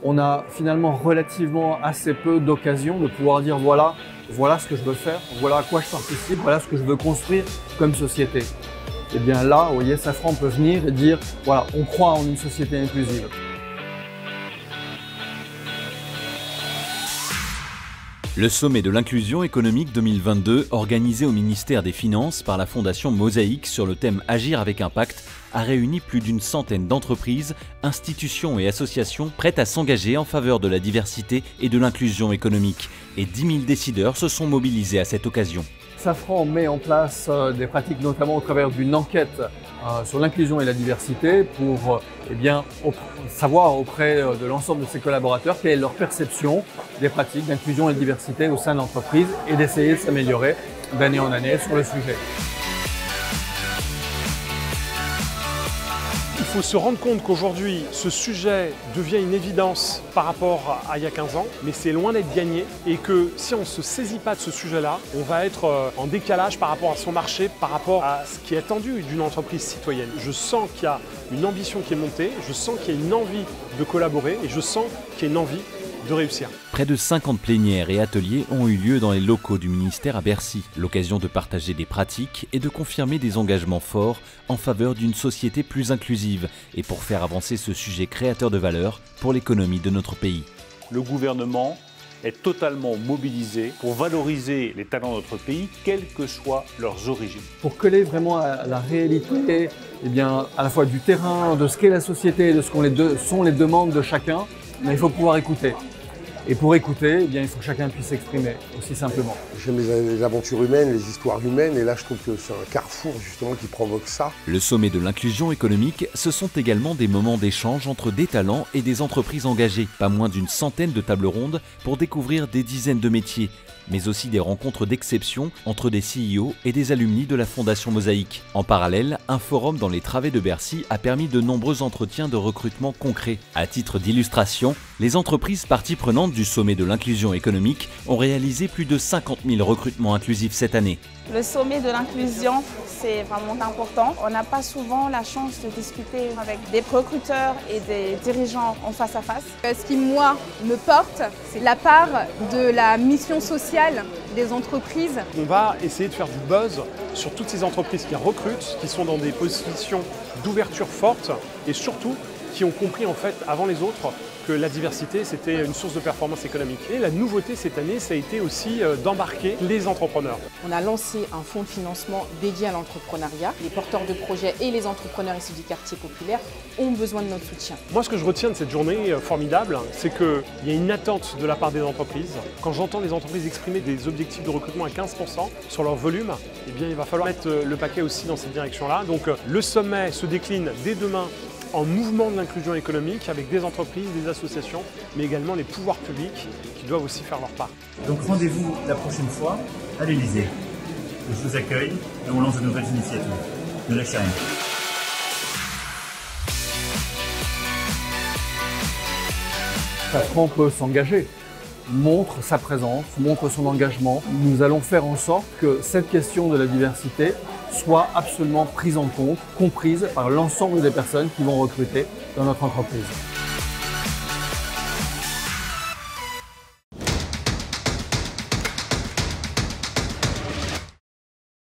on a finalement relativement assez peu d'occasions de pouvoir dire voilà ce que je veux faire, voilà à quoi je participe, voilà ce que je veux construire comme société. Et bien là, vous voyez, Safran peut venir et dire voilà, on croit en une société inclusive. Le sommet de l'inclusion économique 2022, organisé au ministère des Finances par la Fondation Mosaïque sur le thème Agir avec impact, a réuni plus d'une centaine d'entreprises, institutions et associations prêtes à s'engager en faveur de la diversité et de l'inclusion économique. Et 10 000 décideurs se sont mobilisés à cette occasion. Safran met en place des pratiques notamment au travers d'une enquête sur l'inclusion et la diversité pour savoir auprès de l'ensemble de ses collaborateurs quelle est leur perception des pratiques d'inclusion et de diversité au sein de l'entreprise et d'essayer de s'améliorer d'année en année sur le sujet. Il faut se rendre compte qu'aujourd'hui, ce sujet devient une évidence par rapport à il y a 15 ans, mais c'est loin d'être gagné et que si on ne se saisit pas de ce sujet-là, on va être en décalage par rapport à son marché, par rapport à ce qui est attendu d'une entreprise citoyenne. Je sens qu'il y a une ambition qui est montée, je sens qu'il y a une envie de collaborer et je sens qu'il y a une envie de réussir. Près de 50 plénières et ateliers ont eu lieu dans les locaux du ministère à Bercy. L'occasion de partager des pratiques et de confirmer des engagements forts en faveur d'une société plus inclusive et pour faire avancer ce sujet créateur de valeur pour l'économie de notre pays. Le gouvernement est totalement mobilisé pour valoriser les talents de notre pays, quelles que soient leurs origines. Pour coller vraiment à la réalité, à la fois du terrain, de ce qu'est la société, de ce sont les demandes de chacun, mais il faut pouvoir écouter. Et pour écouter, il faut que chacun puisse s'exprimer, aussi simplement. J'aime les aventures humaines, les histoires humaines, et là je trouve que c'est un carrefour justement qui provoque ça. Le sommet de l'inclusion économique, ce sont également des moments d'échange entre des talents et des entreprises engagées. Pas moins d'une centaine de tables rondes pour découvrir des dizaines de métiers, mais aussi des rencontres d'exception entre des CEO et des alumni de la Fondation Mosaïque. En parallèle, un forum dans les travées de Bercy a permis de nombreux entretiens de recrutement concrets. À titre d'illustration, les entreprises parties prenantes du sommet de l'inclusion économique ont réalisé plus de 50 000 recrutements inclusifs cette année. Le sommet de l'inclusion, c'est vraiment important. On n'a pas souvent la chance de discuter avec des recruteurs et des dirigeants en face à face. Ce qui, moi, me porte, c'est la part de la mission sociale des entreprises. On va essayer de faire du buzz sur toutes ces entreprises qui recrutent, qui sont dans des positions d'ouverture forte et surtout qui ont compris en fait avant les autres que la diversité c'était une source de performance économique. Et la nouveauté cette année, ça a été aussi d'embarquer les entrepreneurs. On a lancé un fonds de financement dédié à l'entrepreneuriat. Les porteurs de projets et les entrepreneurs issus du quartier populaire ont besoin de notre soutien. Moi, ce que je retiens de cette journée formidable, c'est qu'il y a une attente de la part des entreprises. Quand j'entends les entreprises exprimer des objectifs de recrutement à 15% sur leur volume, eh bien, il va falloir mettre le paquet aussi dans cette direction-là. Donc le sommet se décline dès demain en mouvement de l'inclusion économique avec des entreprises, des associations, mais également les pouvoirs publics qui doivent aussi faire leur part. Donc rendez-vous la prochaine fois à l'Elysée. Je vous accueille et on lance de nouvelles initiatives. Ne lâchez rien. Safran peut s'engager, montre sa présence, montre son engagement. Nous allons faire en sorte que cette question de la diversité soit absolument prise en compte, comprise par l'ensemble des personnes qui vont recruter dans notre entreprise.